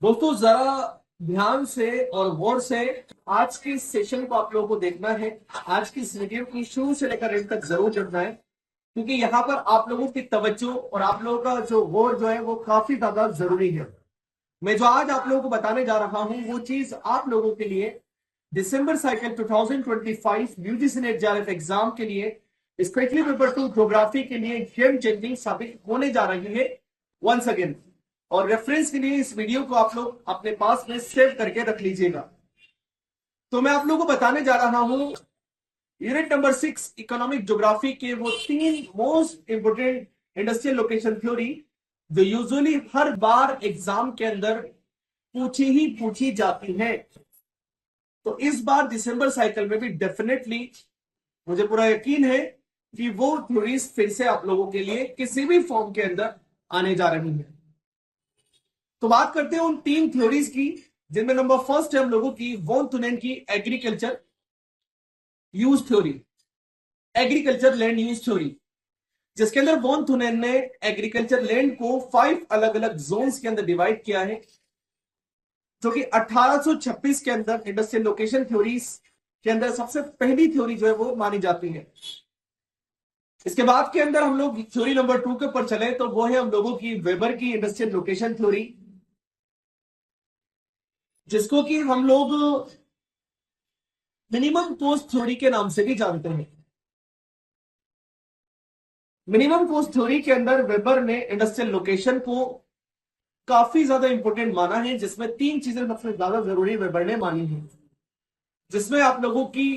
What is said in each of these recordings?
दोस्तों जरा ध्यान से और गौर से आज के इस सेशन को आप लोगों को देखना है। आज की इस वीडियो की शुरू से लेकर एंड तक जरूर जुड़ना है, क्योंकि यहाँ पर आप लोगों की तवज्जो और आप लोगों का जो गौर जो है वो काफी ज्यादा जरूरी है। मैं जो आज आप लोगों को बताने जा रहा हूं वो चीज आप लोगों के लिए दिसंबर cycle 2025 UGC NET JRF exam के लिए स्पेशली पेपर 2 ज्योग्राफी के लिए गेम चेंजिंग साबित होने जा रही है वंस अगेन। और रेफरेंस के लिए इस वीडियो को आप लोग अपने पास में सेव करके रख लीजिएगा। तो मैं आप लोगों को बताने जा रहा हूं यूनिट नंबर 6 इकोनॉमिक ज्योग्राफी के वो 3 most important industrial location theory जो यूजुअली हर बार एग्जाम के अंदर पूछी जाती है। तो इस बार दिसंबर साइकिल में भी डेफिनेटली मुझे पूरा यकीन है कि वो थ्योरीज फिर से आप लोगों के लिए किसी भी फॉर्म के अंदर आने जा रही है। तो बात करते हैं उन 3 थ्योरीज की, जिनमें नंबर फर्स्ट है हम लोगों की वॉन थुनेन की agriculture use theory, agriculture land use theory, जिसके अंदर वॉन थुनेन ने एग्रीकल्चर लैंड को 5 अलग अलग जोन्स के अंदर डिवाइड किया है, जो कि 1826 के अंदर इंडस्ट्रियल लोकेशन थ्योरीज के अंदर सबसे पहली थ्योरी जो है वो मानी जाती है। इसके बाद के अंदर हम लोग थ्योरी नंबर 2 के ऊपर चले तो वो है हम लोगों की वेबर की इंडस्ट्रियल लोकेशन थ्योरी, जिसको कि हम लोग मिनिमम कॉस्ट थ्योरी के नाम से भी जानते हैं। मिनिमम कॉस्ट थ्योरी के अंदर वेबर ने इंडस्ट्रियल लोकेशन को काफी ज्यादा इंपॉर्टेंट माना है, जिसमें 3 चीजें सबसे ज्यादा जरूरी वेबर ने मानी है, जिसमें आप लोगों की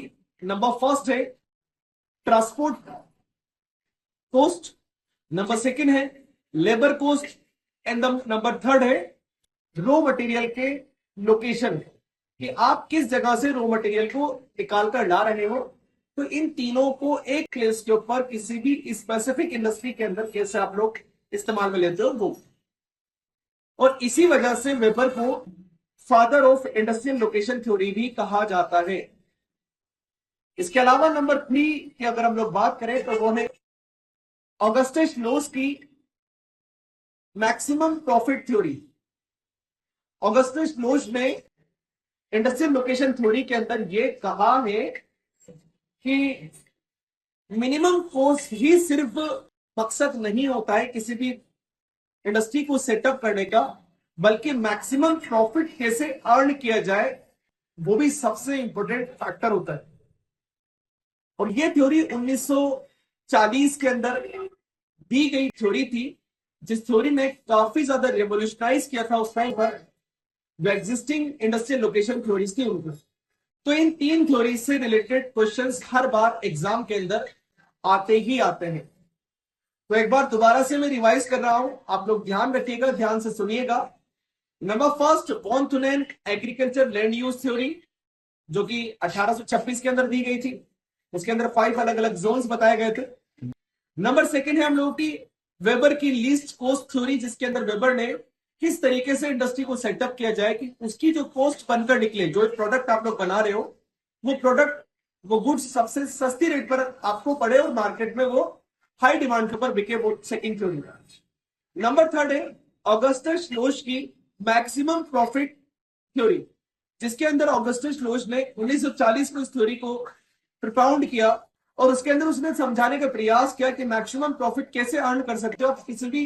नंबर फर्स्ट है ट्रांसपोर्ट कॉस्ट, नंबर सेकंड है labour cost, and number third है रॉ मटेरियल के लोकेशन, कि आप किस जगह से रॉ मटेरियल को निकाल कर ला रहे हो। तो इन तीनों को एक प्लेस के ऊपर किसी भी स्पेसिफिक इंडस्ट्री के अंदर कैसे आप लोग इस्तेमाल में लेते हो वो, और इसी वजह से वेबर को father of industrial location theory भी कहा जाता है। इसके अलावा नंबर 3 की अगर हम लोग बात करें तो वो है ऑगस्टस नोस की मैक्सिमम प्रॉफिट थ्योरी। ऑगस्टस नोस ने इंडस्ट्रियल लोकेशन थ्योरी के अंदर यह कहा है कि मिनिमम कॉस्ट ही सिर्फ मकसद नहीं होता है किसी भी इंडस्ट्री को सेटअप करने का, बल्कि मैक्सिमम प्रॉफिट कैसे अर्न किया जाए वो भी सबसे इंपॉर्टेंट फैक्टर होता है। और ये थ्योरी 1940 के अंदर दी गई थ्योरी थी, जिस थ्योरी ने काफी ज्यादा रेवोल्यूशनाइज किया था उस टाइम पर जो एग्जिस्टिंग इंडस्ट्रियल लोकेशन थ्योरीज थी उनको। तो इन 3 थ्योरीज से रिलेटेड क्वेश्चंस हर बार एग्जाम के अंदर आते ही आते हैं। तो एक बार दोबारा से मैं रिवाइज कर रहा हूं, आप लोग ध्यान रखिएगा, ध्यान से सुनिएगा। Number first von Thunen agriculture land use theory, जो कि 1826 के अंदर दी गई थी। उसके अंदर 5 अलग अलग जोन्स बताए गए थे। नंबर सेकंड है हम लोगों की वेबर की लीस्ट कॉस्ट थ्योरी, जिसके अंदर वेबर ने किस तरीके से इंडस्ट्री को सेटअप किया जाए कि उसकी जो कॉस्ट बनकर निकले, जो प्रोडक्ट आप लोग बना रहे हो वो प्रोडक्ट वो गुड्स सबसे सस्ती रेट पर आपको पड़े और मार्केट में वो हाई डिमांड के ऊपर बिके, वो सेकंड थ्योरी। नंबर थर्ड है ऑगस्टस लोश की मैक्सिमम प्रॉफिट थ्योरी, जिसके अंदर ऑगस्टस लोश ने 1940 में इस थ्योरी को प्रोपाउंड किया और उसके अंदर उसने समझाने का प्रयास किया कि मैक्सिमम प्रॉफिट कैसे अर्न कर सकते हो किसी भी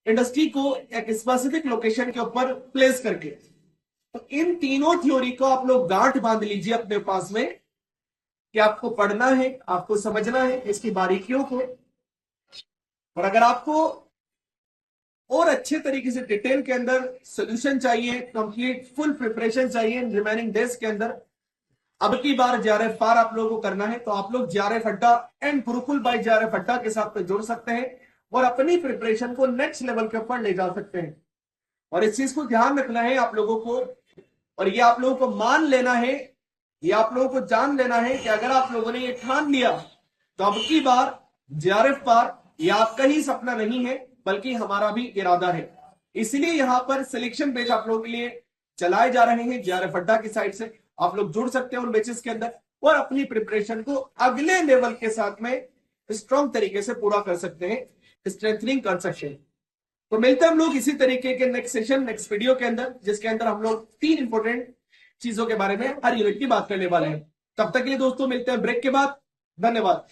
इंडस्ट्री को एक स्पेसिफिक लोकेशन के ऊपर प्लेस करके। तो इन तीनों थ्योरी को आप लोग गांठ बांध लीजिए अपने पास में कि आपको पढ़ना है, आपको समझना है इसकी बारीकियों को। और अगर आपको और अच्छे तरीके से डिटेल के अंदर सोल्यूशन चाहिए, कंप्लीट फुल प्रिपरेशन चाहिए रिमेनिंग डेज के अंदर, अब की बार जेआरएफ पार आप लोगों को करना है, तो आप लोग जेआरएफ अड्डा एंड गुरुकुल बाय जेआरएफ अड्डा के साथ जुड़ सकते हैं और अपनी प्रिपरेशन को नेक्स्ट लेवल के ऊपर ले जा सकते हैं। और इस चीज को ध्यान रखना है आप लोगों को, और ये आप लोगों को मान लेना है, ये आप लोगों को जान लेना है कि अगर आप लोगों ने ये ठान लिया तो अब की बार जेआरएफ पार ये आपका ही सपना नहीं है बल्कि हमारा भी इरादा है। इसलिए यहां पर सिलेक्शन पेज आप लोगों के लिए चलाए जा रहे हैं जेआरएफ अड्डा की साइड से। आप लोग जुड़ सकते हैं उन बैचेस के अंदर और अपनी प्रिपरेशन को अगले लेवल के साथ में स्ट्रॉन्ग तरीके से पूरा कर सकते हैं, स्ट्रेंथनिंग कर सकते हैं। तो मिलते हैं हम लोग इसी तरीके के नेक्स्ट सेशन, नेक्स्ट वीडियो के अंदर, जिसके अंदर हम लोग 3 इंपॉर्टेंट चीजों के बारे में हर यूनिट की बात करने वाले हैं। तब तक के लिए दोस्तों मिलते हैं ब्रेक के बाद। धन्यवाद।